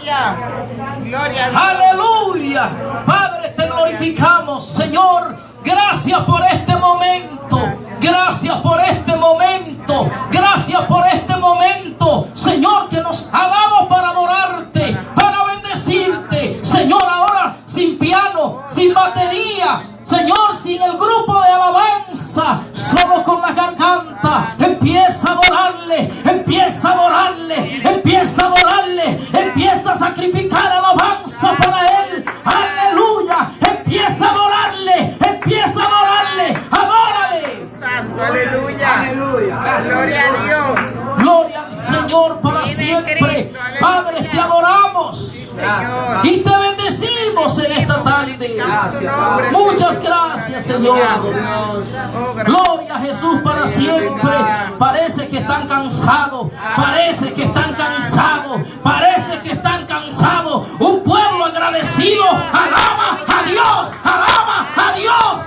Aleluya. Gloria a Dios. Aleluya. Padre, te glorificamos, Señor. Gracias por este momento. Gracias por este momento. Gracias por este momento, Señor, que nos ha dado para adorarte, para bendecirte. Señor, ahora sin piano, sin batería, Señor, sin el grupo de alabanza, solo con la garganta, empieza a adorarle, empieza a adorarle, empieza a adorarle, empieza a sacrificar alabanza para Él. Aleluya, empieza a adorarle, empieza a adorarle, adórale. Santo, aleluya. Aleluya. Gloria a Dios. Gloria al Señor para siempre. Padre, te adoramos y te bendecimos en esta tarde. Muchas gracias, Señor. Gloria a Jesús para siempre. Parece que están cansados. Parece que están cansados. Parece que están cansados. Un pueblo agradecido alaba a Dios. Alaba a Dios.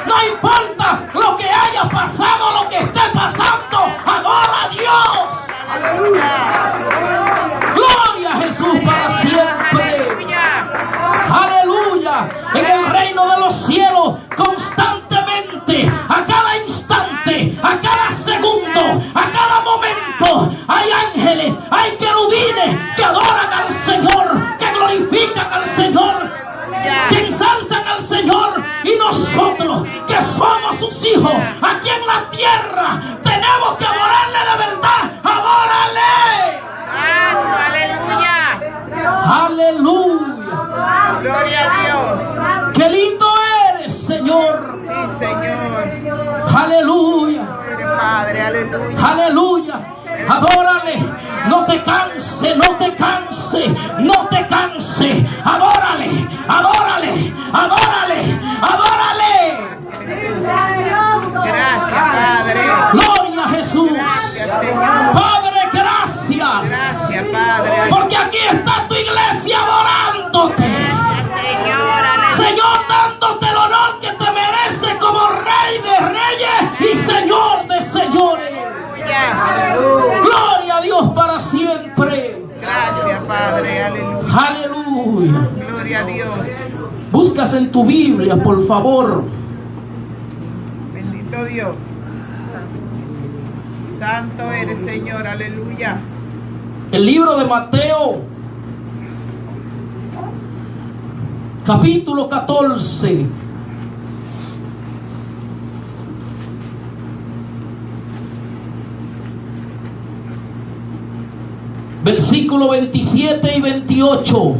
No importa lo que haya pasado, lo que esté pasando, adora a Dios. Gloria a Jesús para siempre. Aleluya. En el reino de los cielos, constantemente, a cada instante, a cada segundo, a cada momento, hay ángeles, hay querubines que adoran al Señor, que glorifican al Señor, que ensalzan al Señor. Y nosotros, que somos sus hijos aquí en la tierra, tenemos que adorarle de verdad. ¡Adórale! ¡Aleluya! ¡Aleluya! ¡Gloria a Dios! ¡Qué lindo eres, Señor! Sí, Señor. ¡Aleluya! Padre, aleluya. ¡Aleluya! Adórale, no te canse, no te canse, no te canse. Adórale, adórale, adórale, adórale. Gracias, Padre. Gloria a Jesús. Gracias, Señor. Padre, gracias. Gracias, Padre. Porque aquí está tu iglesia adorándote. Gracias, Señor. Aleluya. Señor, dándote el honor que te merece como Rey de Reyes y Señor de Señores. Aleluya. Gloria a Dios para siempre. Gracias, Padre. Aleluya. Aleluya. Gloria a Dios. Buscas en tu Biblia, por favor. Bendito Dios. Santo eres, Señor. Aleluya. El libro de Mateo, capítulo 14. Versículo 27 y 28.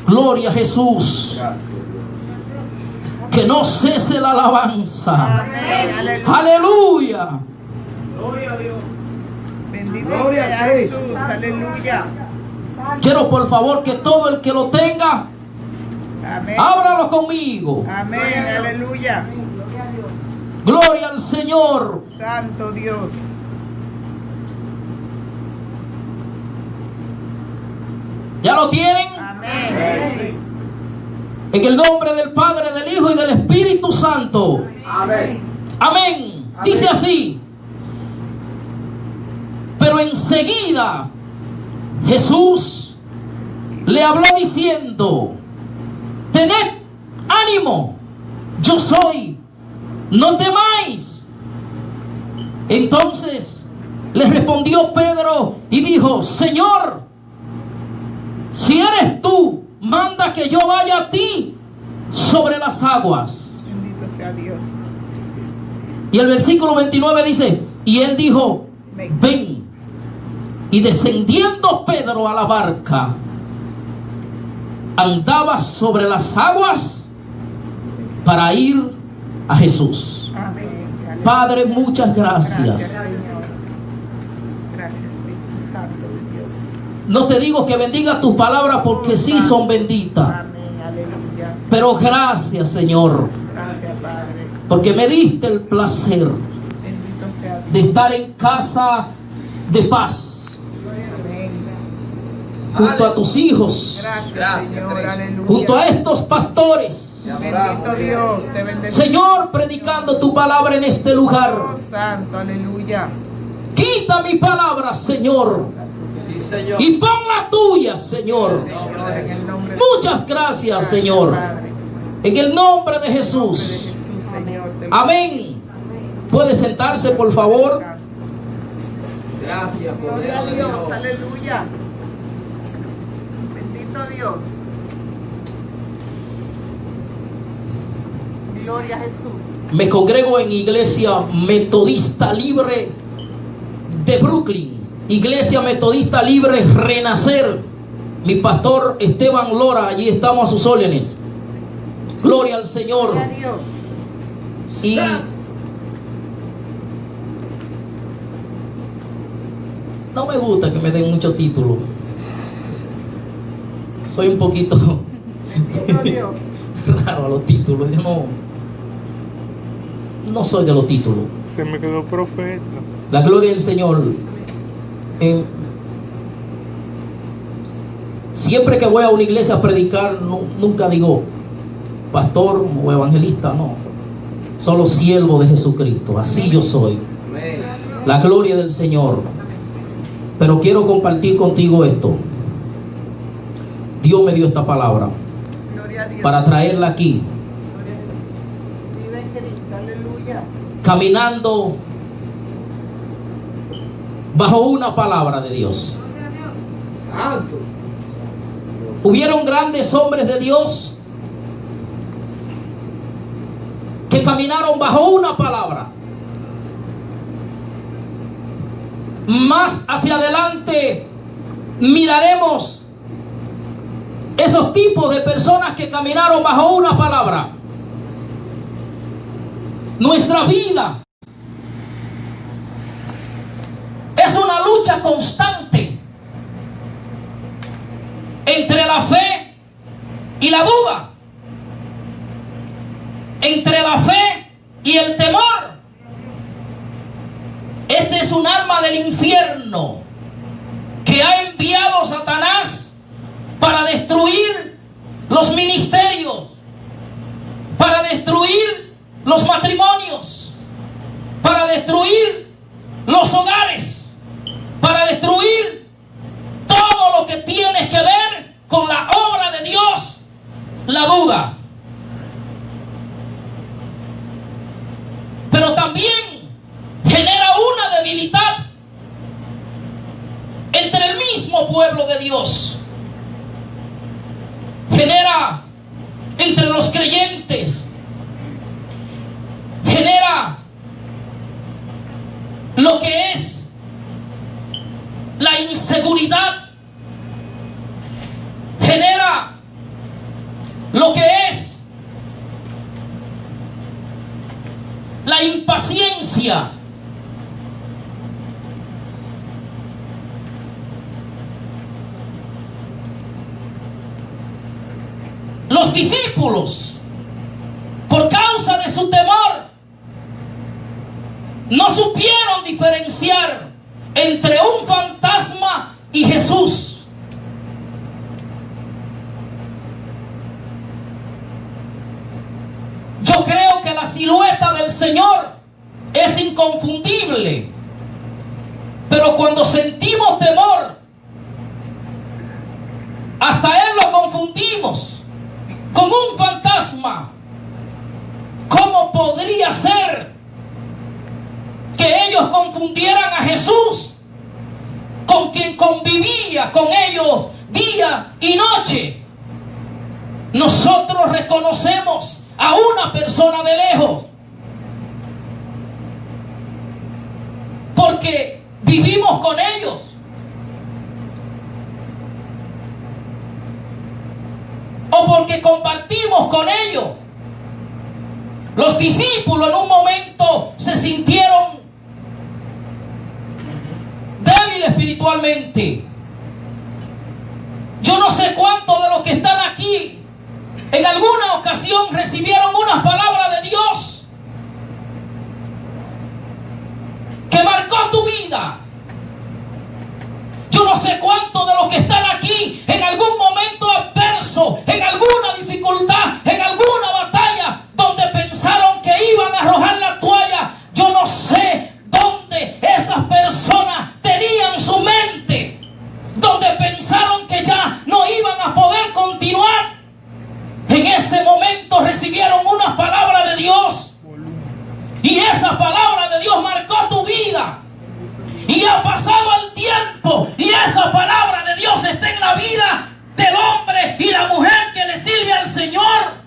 Gloria a Jesús. Que no cese la alabanza. Amén. Aleluya. Gloria a Dios. Bendito sea Jesús. Aleluya. Quiero por favor que todo el que lo tenga, Amén. ábralo conmigo. Amén. Aleluya. Gloria al Señor. Santo Dios. ¿Ya lo tienen? Amén. En el nombre del Padre, del Hijo y del Espíritu Santo. Amén. Amén. Dice así. Pero enseguida Jesús le habló diciendo: tened ánimo, yo soy, no temáis. Entonces le respondió Pedro y dijo: Señor, si eres tú, manda que yo vaya a ti sobre las aguas. Bendito sea Dios. Y el versículo 29 dice: y él dijo: ven. Y descendiendo Pedro a la barca, andaba sobre las aguas para ir a Jesús. Amén. Padre, muchas gracias. Gracias, Señor. Gracias, Espíritu Santo de Dios. No te digo que bendiga tus palabras, porque sí son benditas. Amén. Aleluya. Pero gracias, Señor, Gracias, Padre. porque me diste el placer Bendito sea Dios. de estar en casa de paz, Amén. junto a tus hijos, Gracias, Señor. Aleluya. junto a estos pastores Bendito Dios, te bendecimos. Señor, predicando tu palabra en este lugar. Oh, santo, aleluya. Quita mi palabra, Señor, Sí, Señor. y pon la tuya, Señor. Señor, en el nombre de Muchas gracias, Señor. Padre. En el nombre de En el nombre de Jesús. Jesús, Señor. te Amén. Puede sentarse, por favor. Gracias, Gloria a Cordero de Dios, Dios. aleluya. Bendito Dios. Gloria a Jesús. Me congrego en Iglesia Metodista Libre de Brooklyn. Iglesia Metodista Libre Renacer. Mi pastor Esteban Lora, allí estamos a sus órdenes. Gloria al Señor. Gloria a Dios. Y no me gusta que me den mucho título. Soy un poquito Bendito Dios. raro a los títulos. Yo no soy de los títulos. Se me quedó profeta. La gloria del Señor. Siempre que voy a una iglesia a predicar, nunca digo pastor o evangelista, no. Solo siervo de Jesucristo. Así yo soy. Amén. La gloria del Señor. Pero quiero compartir contigo esto. Dios me dio esta palabra Gloria a Dios. para traerla aquí. Gloria a Jesús. Vive en Cristo, aleluya. Caminando bajo una palabra de Dios. Santo. Hubieron grandes hombres de Dios que caminaron bajo una palabra. Más hacia adelante miraremos esos tipos de personas que caminaron bajo una palabra. Nuestra vida es una lucha constante entre la fe y la duda, entre la fe y el temor. Este es un arma del infierno que ha enviado Satanás para destruir los ministerios, para destruir los matrimonios, para destruir los hogares, para destruir todo lo que tiene que ver con la obra de Dios, la duda. Pero también genera una debilidad entre el mismo pueblo de Dios. Genera entre los creyentes. Genera lo que es la inseguridad. Genera lo que es la impaciencia. Los discípulos, por causa de su temor, no supieron diferenciar entre un fantasma y Jesús. Yo creo que la silueta del Señor es inconfundible, pero cuando sentimos temor, hasta Él lo confundimos con un fantasma. ¿Cómo podría ser que ellos confundieran a Jesús con quien convivía con ellos día y noche? Nosotros reconocemos a una persona de lejos porque vivimos con ellos. O porque compartimos con ellos. Los discípulos en un momento se sintieron débiles espiritualmente. Yo no sé cuántos de los que están aquí en alguna ocasión recibieron unas palabras de Dios que marcó tu vida. Yo no sé cuántos de los que están aquí en algún momento adverso, en alguna dificultad, en alguna ha pasado el tiempo y esa palabra de Dios está en la vida del hombre y la mujer que le sirve al Señor.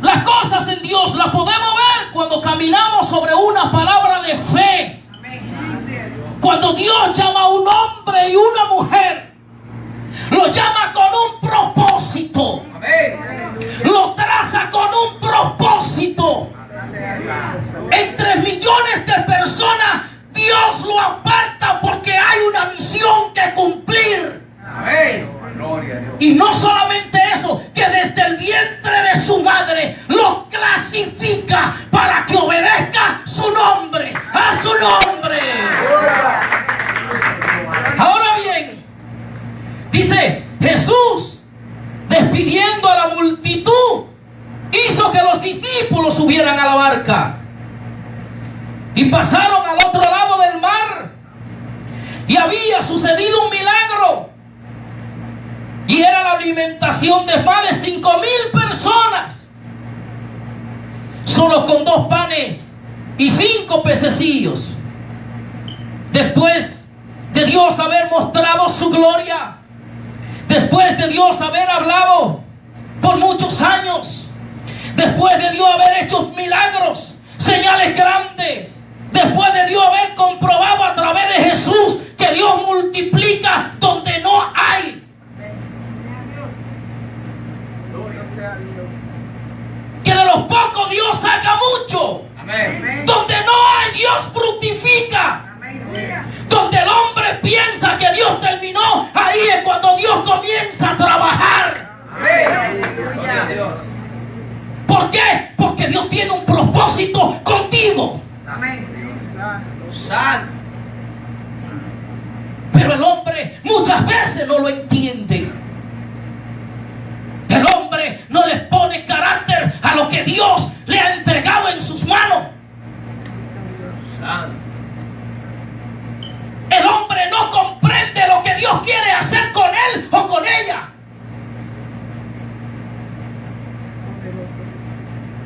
Las cosas en Dios las podemos ver cuando caminamos sobre una palabra de fe. Cuando Dios llama a un hombre y una mujer, lo llama con un propósito. Lo traza con un propósito. Entre millones de personas, Dios lo aparta porque hay una misión que cumplir. Y no solamente eso, que desde el vientre de su madre lo clasifica para que obedezca su nombre, a su nombre. Ahora bien, dice Jesús, despidiendo a la multitud, hizo que los discípulos subieran a la barca y pasaron al otro lado del mar. Y había sucedido un milagro, y era la alimentación de más de 5,000 personas, solo con 2 panes y 5 pececillos. Después de Dios haber mostrado su gloria, después de Dios haber hablado por muchos años, después de Dios haber hecho milagros, señales grandes, después de Dios haber comprobado a través de Jesús que Dios multiplica donde no hay, que de los pocos Dios saca mucho. Amén. Donde no hay, Dios fructifica. Amén. Donde el hombre piensa que Dios terminó, ahí es cuando Dios comienza a trabajar. Amén. ¿Por qué? Porque Dios tiene un propósito contigo. Amén. Pero el hombre muchas veces no lo entiende. El hombre no le pone carácter a lo que Dios le ha entregado en sus manos. El hombre no comprende lo que Dios quiere hacer con él o con ella.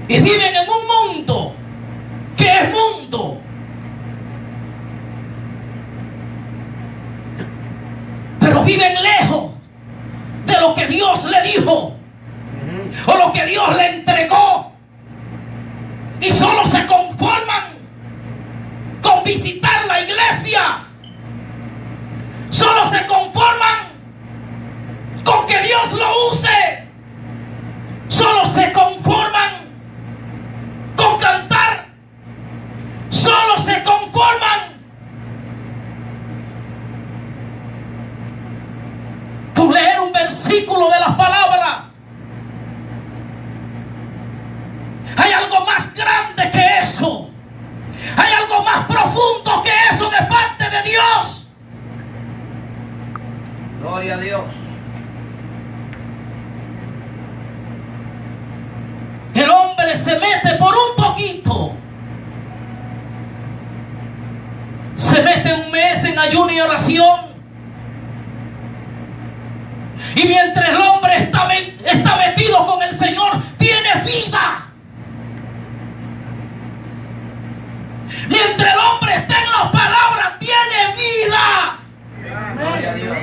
Y viven en un mundo que es mundo. Pero viven lejos de lo que Dios le dijo o lo que Dios le entregó, y solo se conforman con visitar la iglesia, solo se conforman con que Dios lo use, solo se conforman con cantar, solo se conforman con leer un versículo de las palabras. Hay algo más grande que eso. Hay algo más profundo que eso de parte de Dios. Gloria a Dios. El hombre se mete por un poquito. Se mete un mes en ayuno y oración. Y mientras el hombre está metido con el Señor, tiene vida. Mientras el hombre está en las palabras, tiene vida. Gloria a Dios.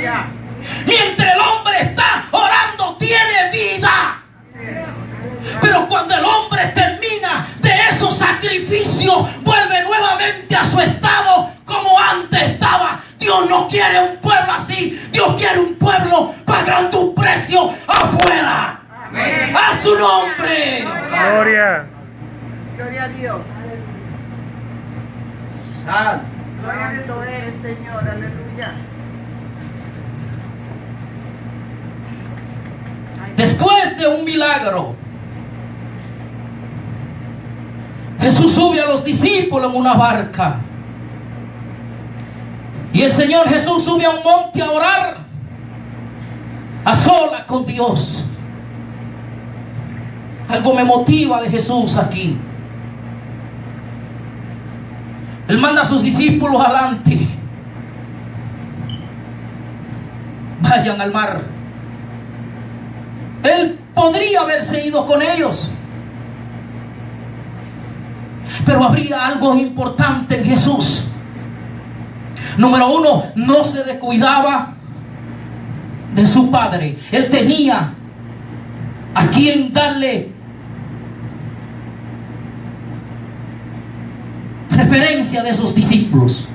Mientras el hombre está orando, tiene vida. Pero cuando el hombre termina de esos sacrificios, vuelve nuevamente a su estado como antes estaba. Dios no quiere un pueblo así. Dios quiere un pueblo pagando un precio afuera. Amén. A su nombre. Gloria. Gloria a Dios. Santo. Santo es, Señor. Aleluya. Después de un milagro, Jesús sube a los discípulos en una barca. Y el Señor Jesús sube a un monte a orar, a solas con Dios. Algo me motiva de Jesús aquí. Él manda a sus discípulos adelante. Vayan al mar. Él podría haberse ido con ellos. Pero habría algo importante en Jesús. Número uno, no se descuidaba de su Padre. Él tenía a quien darle referencia de sus discípulos.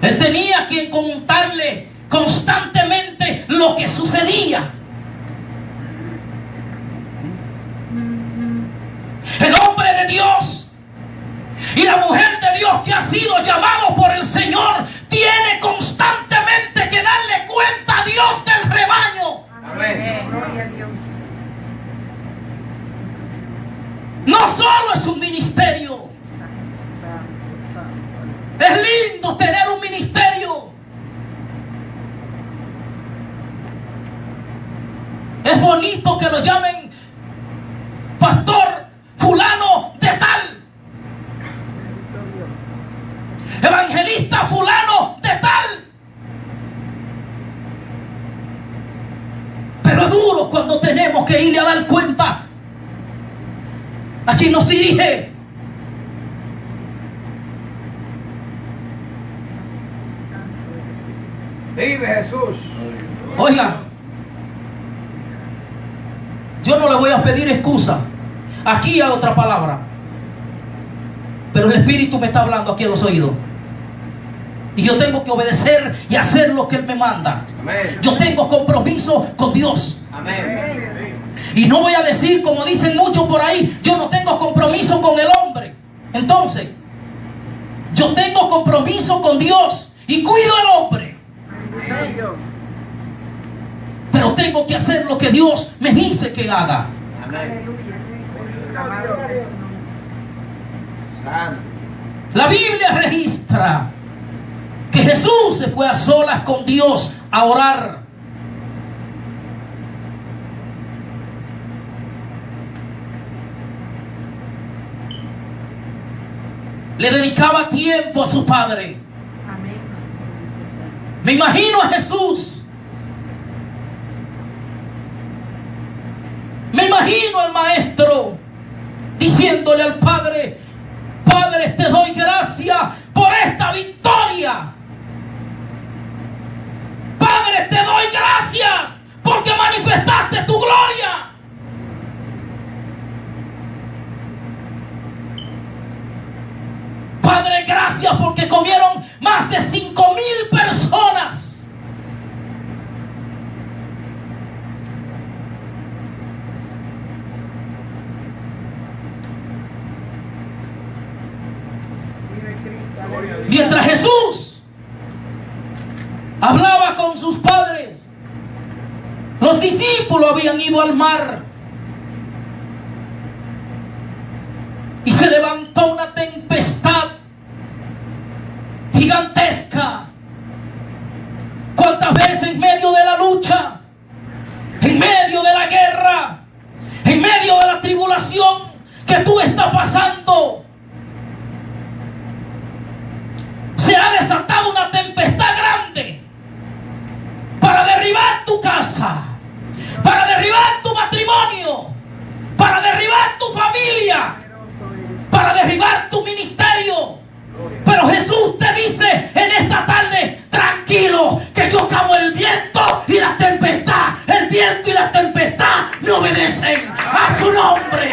Él tenía que contarle constantemente lo que sucedía. El hombre de Dios y la mujer de Dios que ha sido llamado por el Señor tiene constantemente que darle cuenta a Dios del rebaño. Amén. Gloria a Dios. No solo es un ministerio. Es lindo tener un ministerio. Es bonito que lo llamen pastor fulano de tal, evangelista fulano de tal. Pero es duro cuando tenemos que irle a dar cuenta a quien nos dirige. Vive Jesús. Oiga, yo no le voy a pedir excusa. Aquí hay otra palabra, pero el Espíritu me está hablando aquí en los oídos. Y yo tengo que obedecer y hacer lo que Él me manda. Amén. Yo tengo compromiso con Dios. Amén. Y no voy a decir, como dicen muchos por ahí, yo no tengo compromiso con el hombre. Entonces, yo tengo compromiso con Dios y cuido al hombre. Pero tengo que hacer lo que Dios me dice que haga. Amén. La Biblia registra que Jesús se fue a solas con Dios a orar. Le dedicaba tiempo a su Padre. Me imagino a Jesús. Me imagino al Maestro diciéndole al Padre: Padre, te doy gracias por esta victoria. Padre, te doy gracias porque manifestaste tu gloria. Padre, gracias porque comieron más de 5,000 personas. Mientras Jesús hablaba con sus padres, los discípulos habían ido al mar y se levantó una tempestad gigantesca. ¿Cuántas veces en medio de la lucha, en medio de la guerra, en medio de la tribulación que tú estás pasando, se ha desatado una tempestad grande para derribar tu casa, para derribar tu matrimonio, para derribar tu familia, para derribar tu ministerio? Pero Jesús te dice en esta tarde: tranquilo, que yo calmo el viento y la tempestad. El viento y la tempestad me obedecen a su nombre.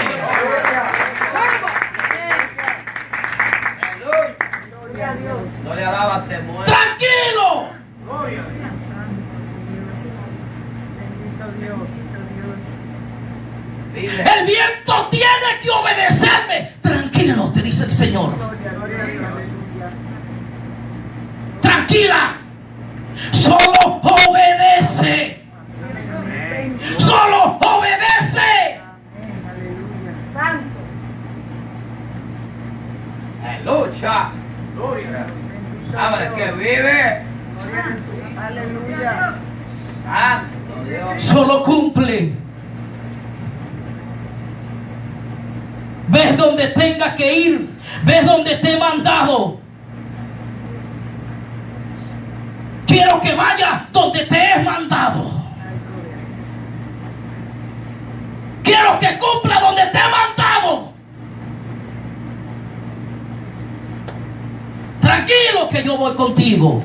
No le alabas, te mueres. Tranquilo. Vive. El viento tiene que obedecerme. Tranquilo, te dice el Señor. Tranquila. Solo obedece. Solo obedece. Aleluya. Abre que vive. Aleluya. Santo Dios. Solo cumple. Ves donde tengas que ir. Ves donde te he mandado. Quiero que vayas donde te he mandado. pero que cumpla donde te he mandado. Tranquilo que yo voy contigo.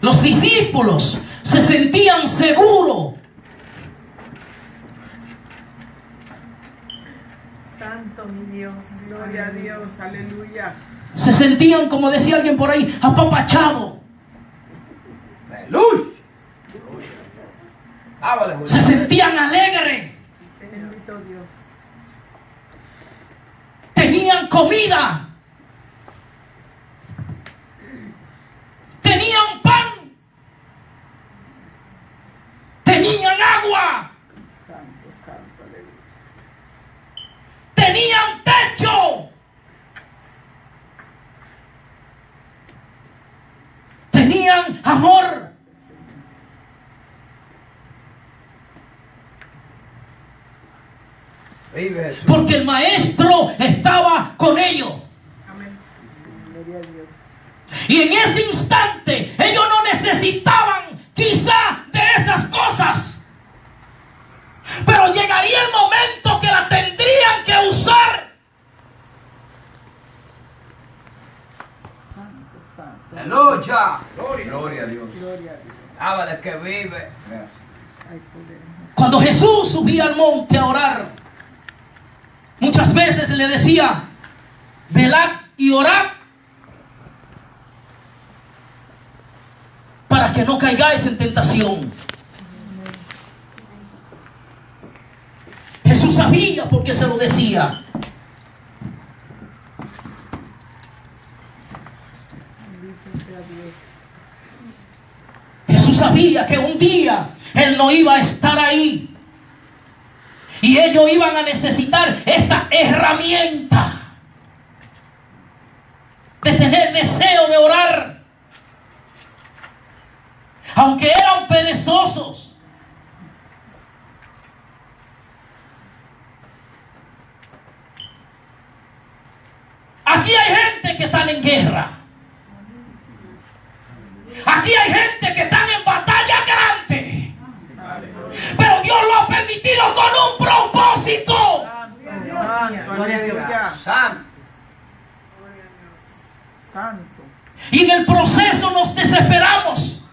Los discípulos se sentían seguros. Santo mi Dios. Gloria a Dios. Aleluya. Se sentían, como decía alguien por ahí, apapachados. Aleluya. Háblale, Julio. Se sentían alegres. Bendito Dios. Tenían comida. Tenían pan. Tenían agua. Santo, santo, aleluya. Tenían techo. Tenían amor. Vive Jesús. Porque el maestro estaba con ellos. Amén. Gloria a Dios. Y en ese instante ellos no necesitaban quizá de esas cosas. Pero llegaría el momento que la tendrían que usar. Santo, santo. Aleluya. Gloria a Dios. Gloria a Dios. Háblale que vive. Gracias. Hay poder. Cuando Jesús subía al monte a orar, muchas veces le decía: velad y orad para que no caigáis en tentación. Jesús sabía por qué se lo decía. Bendito sea Dios. Jesús sabía que un día Él no iba a estar ahí. Y ellos iban a necesitar esta herramienta de tener deseo de orar. Aunque eran perezosos. Aquí hay gente que están en guerra. Aquí hay gente que están en batalla grande. Pero Dios lo ha permitido con un propósito. Santo, aleluya. Santo. Santo. Y en el proceso nos desesperamos.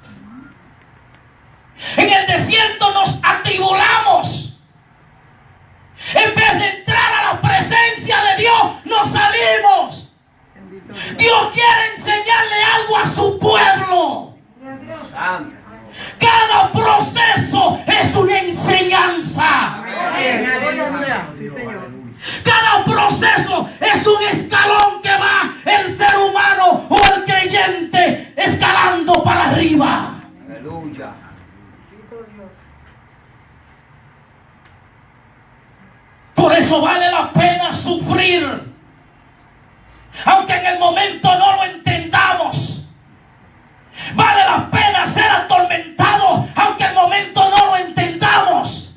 En el desierto nos atribulamos. En vez de entrar a la presencia de Dios, nos salimos. Bendito Dios. Dios quiere enseñarle algo a su pueblo. Santo. Cada proceso es una enseñanza. Aleluya. Sí, Señor. Cada proceso es un escalón que va el ser humano o el creyente escalando para arriba. Aleluya. Por eso vale la pena sufrir. Aunque en el momento no lo entendamos. Vale la pena ser atormentado, aunque en el momento no lo entendamos.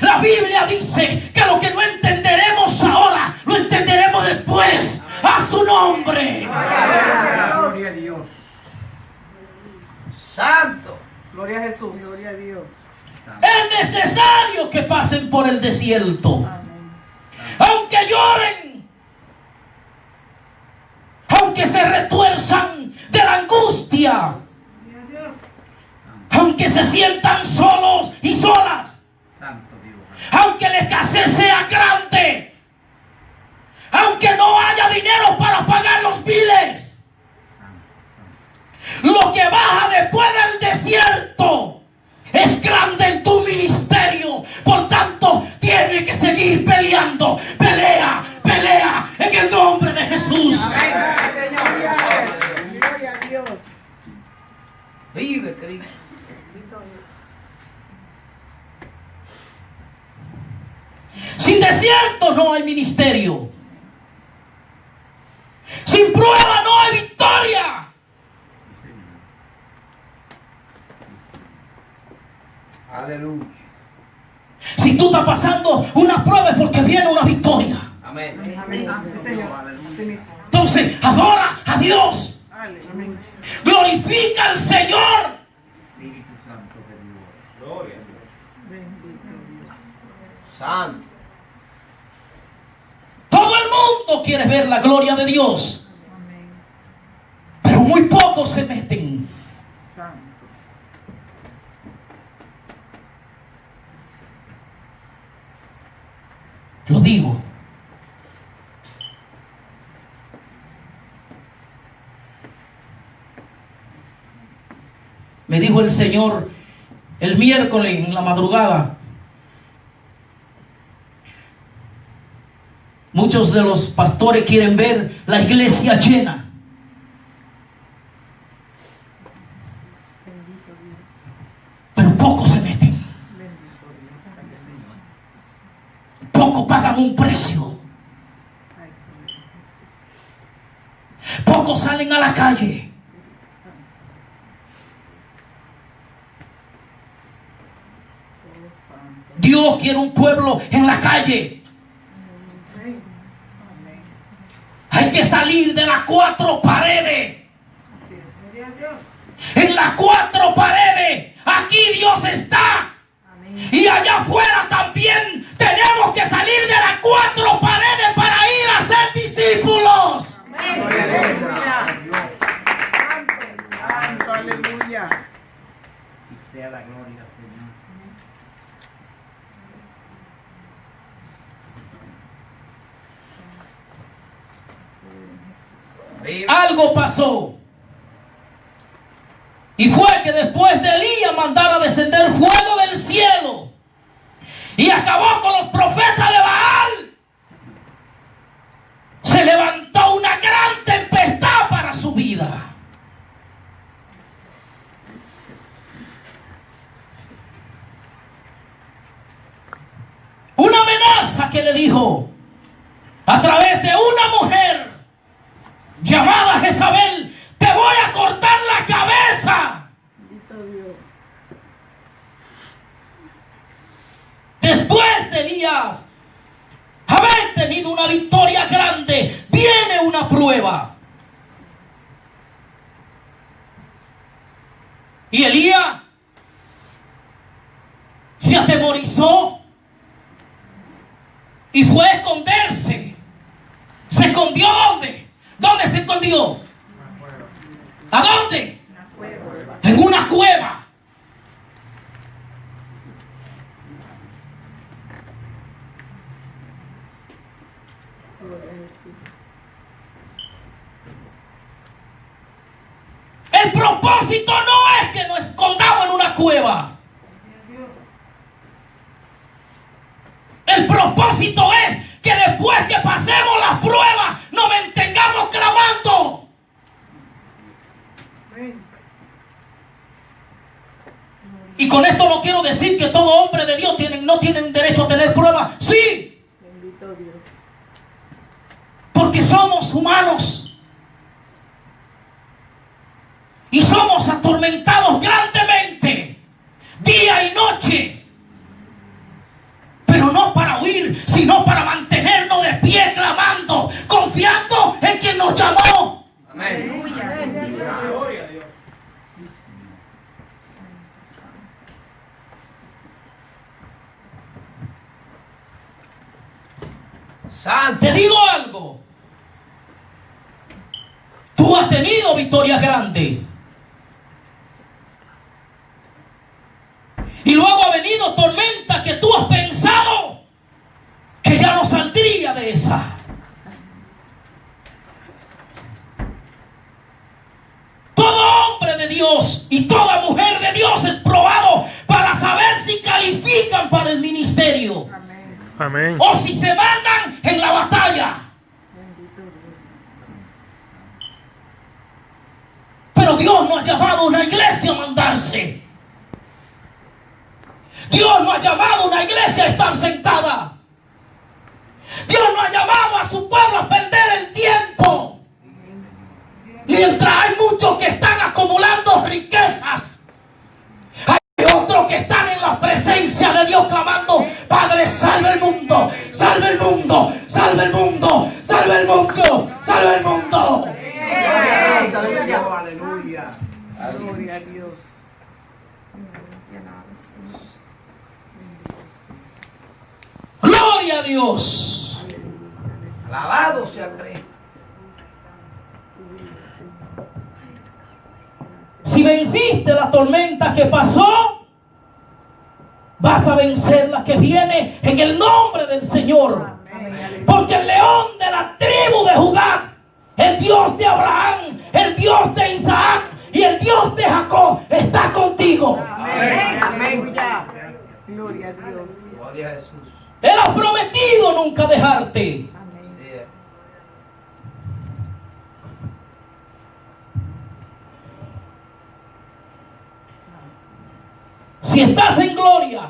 La Biblia dice que lo que no entenderemos ahora, lo entenderemos después. A su nombre. Gloria a Dios. Santo. Gloria a Jesús. Gloria a Dios. Es necesario que pasen por el desierto. Amén. Aunque lloren, aunque se retuerzan de la angustia, aunque se sientan solos y solas, aunque la escasez sea grande, aunque no haya dinero para pagar los biles, lo que baja después del desierto es grande en tu ministerio. Por tanto, tiene que seguir peleando. Pelea, pelea en el nombre de Jesús. Gloria a Dios. Vive Cristo. Sin desierto no hay ministerio. Sin prueba no hay victoria. Aleluya. Si tú estás pasando una prueba es porque viene una victoria. Amén. Amén. Sí, Señor. Así mismo. Entonces, adora a Dios. Amén. Glorifica al Señor. Santo. Todo el mundo quiere ver la gloria de Dios, Amén. pero muy pocos se meten. Santo. Lo digo. Me dijo el Señor el miércoles en la madrugada: muchos de los pastores quieren ver la iglesia llena, pero pocos se meten. Pocos pagan un precio. Pocos salen a la calle. Dios quiere un pueblo en la calle. Hay que salir de las cuatro paredes. En las cuatro paredes, aquí Dios está. Y allá afuera también tenemos que salir de las cuatro paredes para ir a ser discípulos. Santo, aleluya. Y sea la gloria, Señor. Algo pasó. Y fue que después de Elías mandara a descender fuego del cielo y acabó con los profetas de Baal, se levantó una gran tempestad para su vida. Una amenaza que le dijo a través de una mujer llamada Jezabel: te voy a cortar la cabeza. Bendito Dios. Después de Elías haber tenido una victoria grande, viene una prueba. Y Elías se atemorizó y fue a esconderse. ¿Se escondió dónde? ¿Dónde se escondió? ¿A dónde? En una cueva. El propósito no es que nos escondamos en una cueva. El propósito es que después que pasemos las pruebas nos mantengamos clamando. Y con esto no quiero decir que todo hombre de Dios no tienen derecho a tener pruebas. Sí, Bendito Dios. porque somos humanos y somos atormentados grandemente día y noche, pero no para huir, sino para mantenernos de pie clamando, confiando en quien nos llamó. Amén. Gloria a Dios. Santo. Te digo algo, tú has tenido victorias grandes y luego ha venido tormenta que tú has pensado que ya no saldría de esa. Todo hombre de Dios y toda mujer de Dios es probado para saber si califican para el ministerio. Amén. Amén. O si se mandan en la batalla. Bendito Dios. Pero Dios no ha llamado a una iglesia a mandarse. Dios no ha llamado a una iglesia a estar sentada. Dios no ha llamado a su pueblo a perder el tiempo. Mientras hay muchos que están acumulando riquezas, hay otros que están en la presencia de Dios clamando: Padre, salve el mundo, salve el mundo, salve el mundo, salve el mundo, salve el mundo. Aleluya. Gloria a Dios. Gloria a Dios. Alabado sea Cristo. Si venciste la tormenta que pasó, vas a vencer la que viene en el nombre del Señor. Porque el león de la tribu de Judá, el Dios de Abraham, el Dios de Isaac y el Dios de Jacob está contigo. Amén. Amén. Gloria a Dios. Gloria a Jesús. Él ha prometido nunca dejarte. Así es. Si estás en gloria,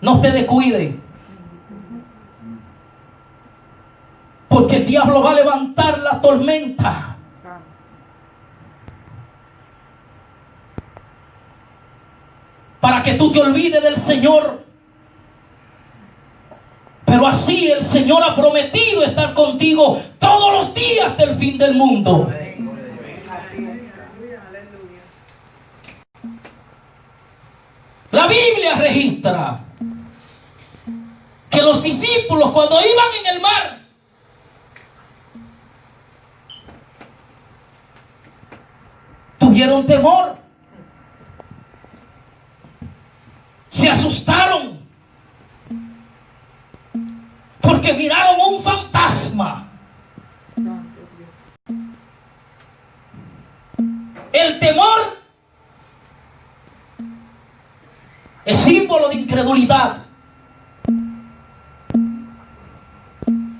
no te descuide. Porque el diablo va a levantar la tormenta. Para que tú te olvides del Señor. Pero así el Señor ha prometido estar contigo todos los días del fin del mundo. La Biblia registra que los discípulos, cuando iban en el mar, tuvieron temor, se asustaron, porque miraron un fantasma. El temor es símbolo de incredulidad.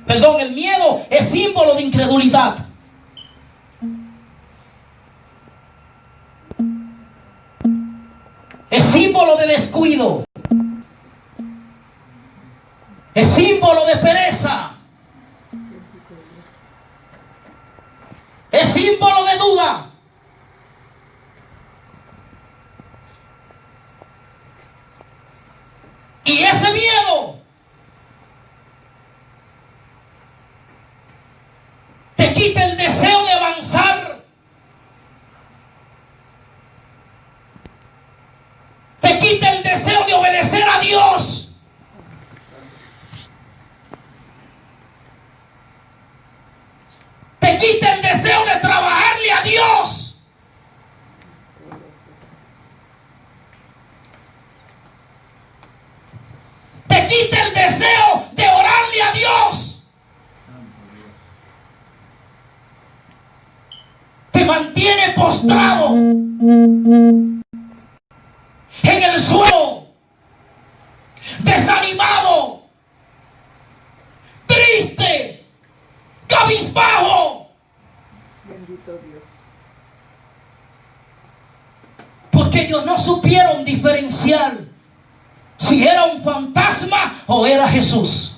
Perdón, el miedo es símbolo de incredulidad. Es símbolo de descuido. Es símbolo de pereza. Es símbolo de duda. Y ese miedo te quita el deseo de avanzar. Te quita el deseo de obedecer a Dios. Te quita el deseo de trabajarle a Dios. Te quita el deseo de orarle a Dios. Te mantiene postrado en el suelo, desanimado, triste, cabizbajo. Bendito Dios. Porque ellos no supieron diferenciar si era un fantasma o era Jesús.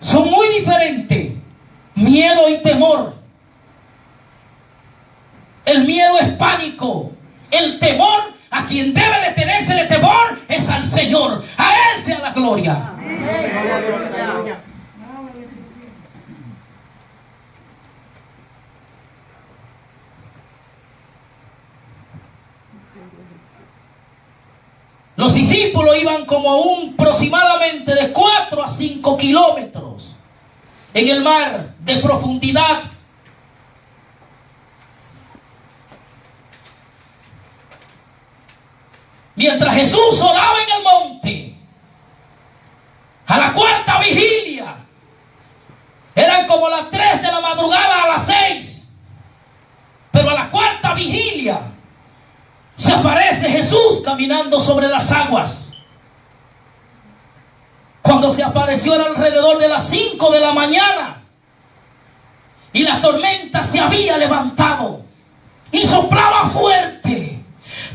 Son muy diferentes, miedo y temor. El miedo es pánico. El temor, a quien debe de tenerse de temor, es al Señor. A Él sea la gloria. Aleluya. Los discípulos iban como aproximadamente de 4 a 5 kilómetros en el mar de profundidad. Mientras Jesús oraba en el monte, a la cuarta vigilia, eran como las 3 de la madrugada a las 6, pero a la cuarta vigilia se aparece Jesús caminando sobre las aguas. Cuando se apareció era alrededor de las 5 de la mañana y la tormenta se había levantado y soplaba fuerte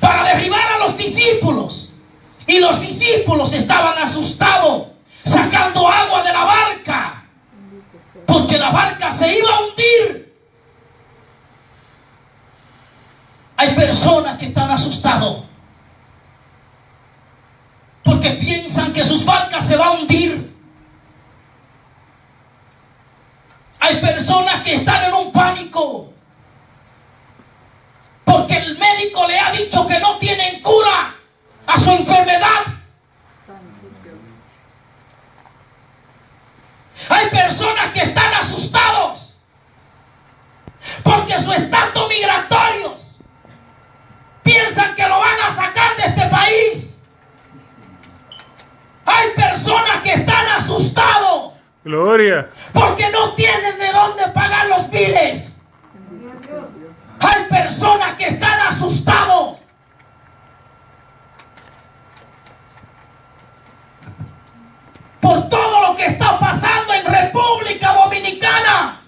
para derribar a los discípulos, y los discípulos estaban asustados sacando agua de la barca porque la barca se iba a hundir. Hay personas que están asustados porque piensan que sus barcas se van a hundir. Hay personas que están en un pánico porque el médico le ha dicho que no tienen cura a su enfermedad. Hay personas que están asustados porque su estatus migratorio piensan que lo van a sacar de este país. Hay personas que están asustados. Gloria. Porque no tienen de dónde pagar los biles. Hay personas que están asustados. Por todo lo que está pasando en República Dominicana.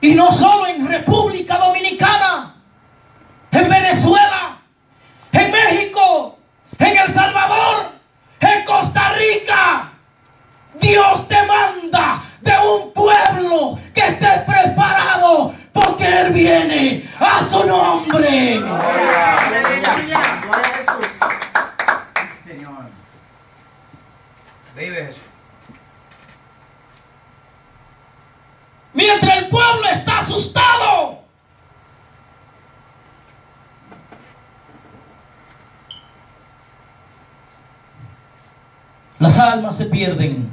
Y no solo en República Dominicana, en Venezuela, en México, en El Salvador, en Costa Rica. Dios te manda de un pueblo que esté preparado porque Él viene a su nombre. Gloria a Jesús. Señor. Vive Jesús. Mientras el pueblo está asustado, las almas se pierden.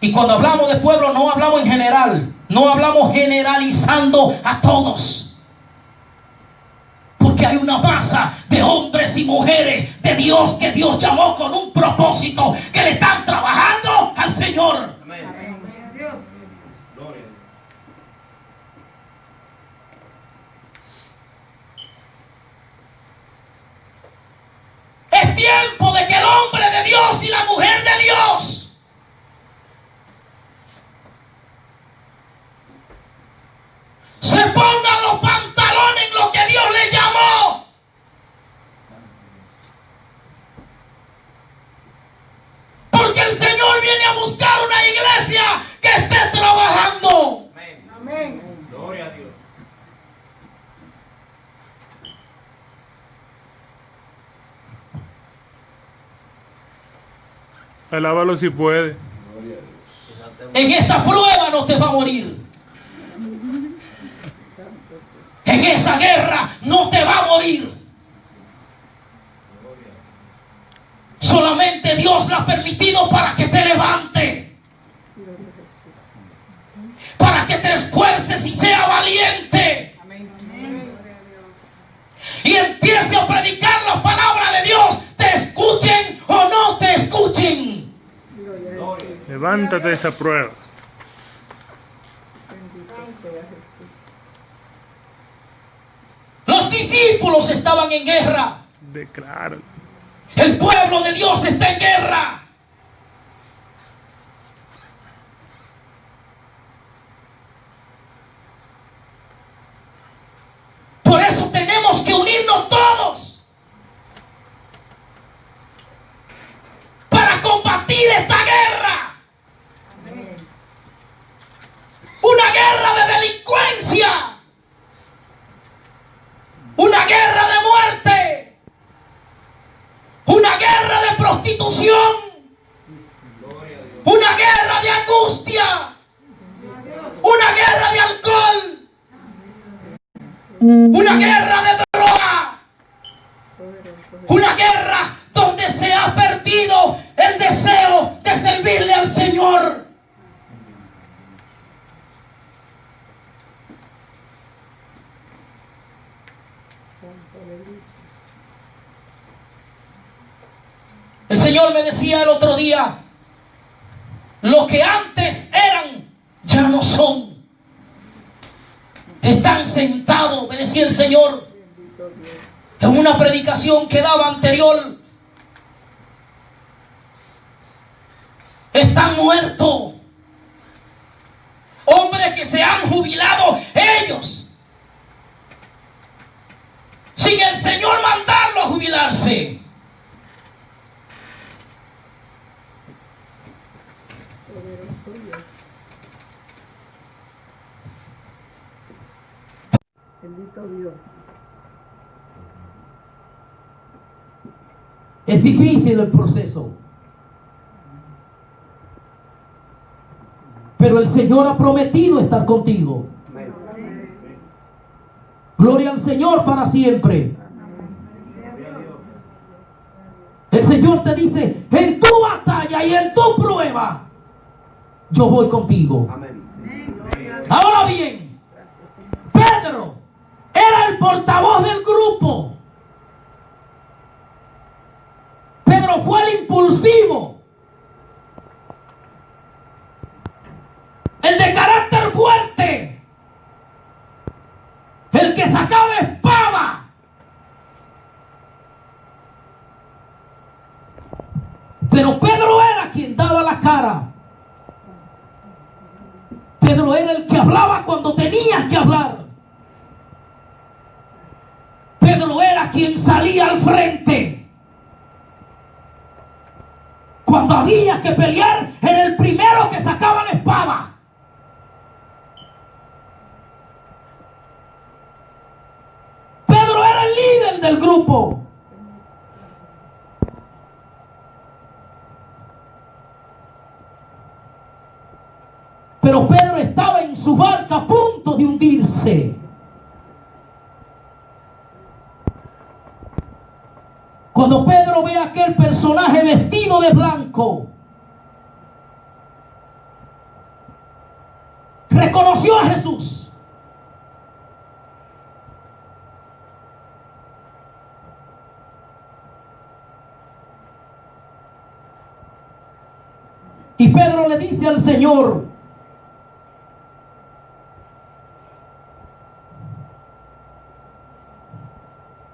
Y cuando hablamos de pueblo no hablamos en general, no hablamos generalizando a todos. Porque hay una masa de hombres y mujeres de Dios que Dios llamó con un propósito, que le están trabajando al Señor. Amén. Gloria. Es tiempo de que el hombre de Dios y la mujer de Dios se pongan los pantalones en lo que Dios les llamó. Porque el Señor viene a buscar una iglesia que esté trabajando. Amén. Amén. Gloria a Dios. Alábalo si puede. En esta prueba no te va a morir. En esa guerra no te va a morir. Solamente Dios la ha permitido para que te levante, para que te esfuerces y sea valiente. Amén. Y empiece a predicar la palabra de Dios, te escuchen o no te escuchen. Levántate de esa prueba. Los discípulos estaban en guerra. Decláralo. El pueblo de Dios está en guerra. Por eso tenemos que unirnos todos para combatir esta guerra. Una guerra de delincuencia. Una guerra de muerte. Una guerra de prostitución. Una guerra de angustia. Una guerra de alcohol. Una guerra de droga. Una guerra donde se ha perdido el deseo de servirle al Señor. El Señor me decía el otro día, lo que antes eran, ya no son. Están sentados, me decía el Señor, en una predicación que daba anterior. Están muertos. Hombres que se han jubilado, ellos, sin el Señor mandarlo a jubilarse. Bendito Dios. Es difícil el proceso. Pero el Señor ha prometido estar contigo. Gloria al Señor para siempre. El Señor te dice, en tu batalla y en tu prueba, yo voy contigo. Ahora bien, Pedro era el portavoz del grupo. Pedro fue el impulsivo, el de carácter fuerte, el que sacaba espada. Pero Pedro era quien daba la cara. Pedro era el que hablaba cuando tenía que hablar. Pedro era quien salía al frente. Cuando había que pelear, era el primero que sacaba la espada. Pedro era el líder del grupo. Pero Pedro estaba en su barca a punto de hundirse. Cuando Pedro ve a aquel personaje vestido de blanco, reconoció a Jesús. Y Pedro le dice al Señor: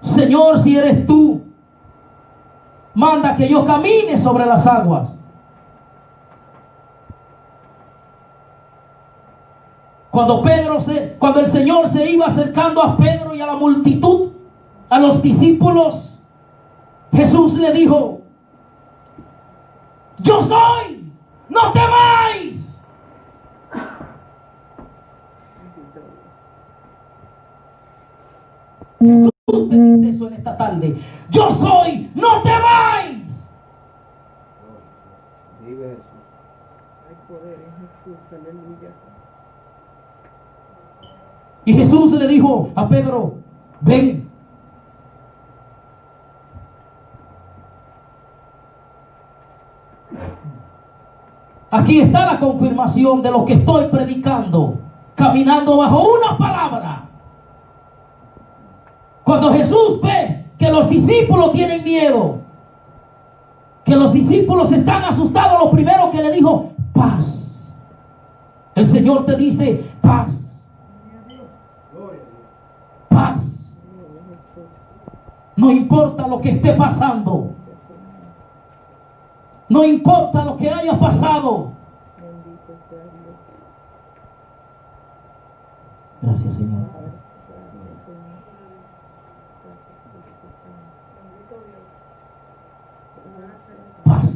Señor, si eres tú, manda que yo camine sobre las aguas. Cuando el Señor se iba acercando a Pedro y a la multitud, a los discípulos, Jesús le dijo: yo soy, no temáis. Jesús te dice eso en esta tarde: yo soy, no temáis. Vive Jesús. Hay poder en Jesús, aleluya. Y Jesús le dijo a Pedro: ven. Aquí está la confirmación de lo que estoy predicando, caminando bajo una palabra. Cuando Jesús ve que los discípulos tienen miedo, que los discípulos están asustados, lo primero que le dijo: paz. El Señor te dice: paz. Paz. No importa lo que esté pasando. No importa lo que haya pasado. Gracias, Señor. Paz.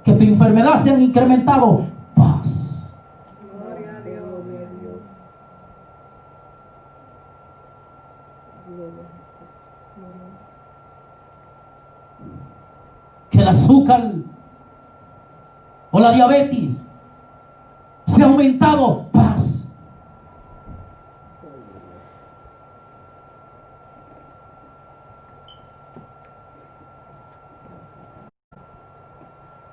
Que tu enfermedad se han incrementado. Paz. Gloria a Dios. Que el azúcar o la diabetes se ha aumentado. Paz.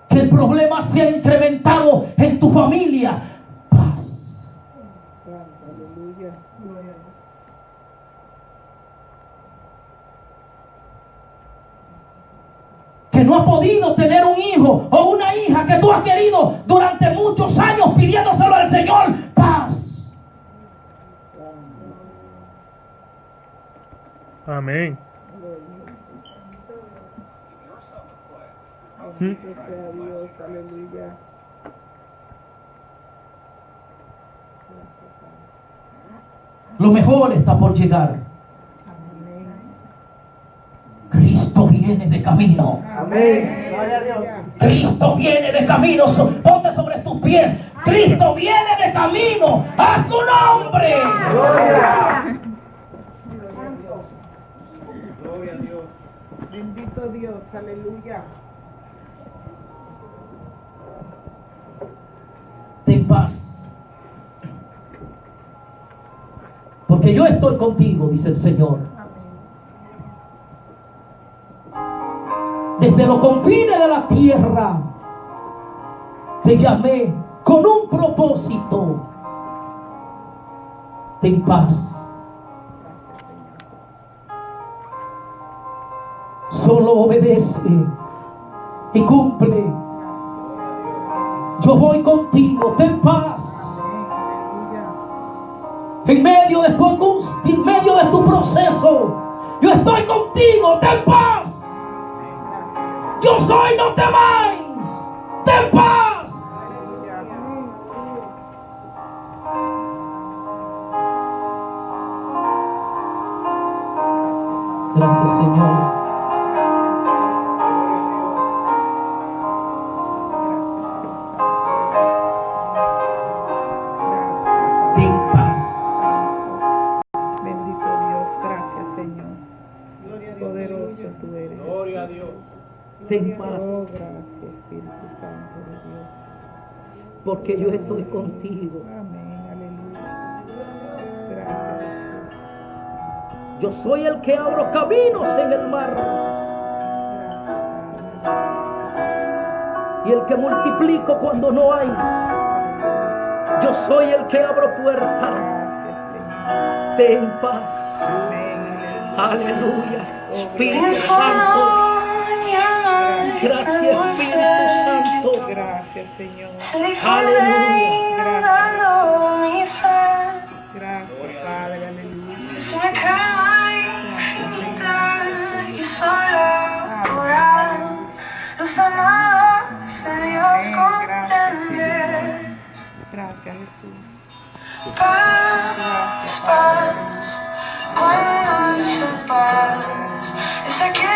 Que el problema se ha incrementado en tu familia. Paz. Aleluya. Gloria a Dios. Que no has podido tener un hijo o una hija que tú has querido durante muchos años pidiéndoselo al Señor. Paz. Amén. Bendito sea Dios. Aleluya. Lo mejor está por llegar. Amén. Cristo viene de camino. Amén. Gloria a Dios. Cristo viene de camino. Ponte sobre pies. Cristo viene de camino a su nombre. Gloria a Dios. Bendito Dios, aleluya. Ten paz. Porque yo estoy contigo, dice el Señor. Desde los confines de la tierra te llamé con un propósito. Ten paz. Solo obedece y cumple. Yo voy contigo, ten paz. En medio de tu angustia, en medio de tu proceso, yo estoy contigo, ten paz. Yo soy, no temáis, ten paz. Gracias, Señor. Ten paz. Bendito Dios, gracias Señor. Poderoso tú eres. Gloria a Dios. Ten paz. Oh, gracias Espíritu Santo de Dios. Porque yo estoy contigo. Amén, aleluya. Gracias Jesús. Yo soy el que abro caminos en el mar y el que multiplico cuando no hay. Yo soy el que abro puertas. Gracias Señor. Ten paz. Amén, aleluya. Aleluya. Espíritu Santo. Gracias, Espíritu Santo. Gracias Señor. Aleluya. Gracias Padre, aleluya. Gracias Jesús. Paz, paz, cuando tu paz es aquí.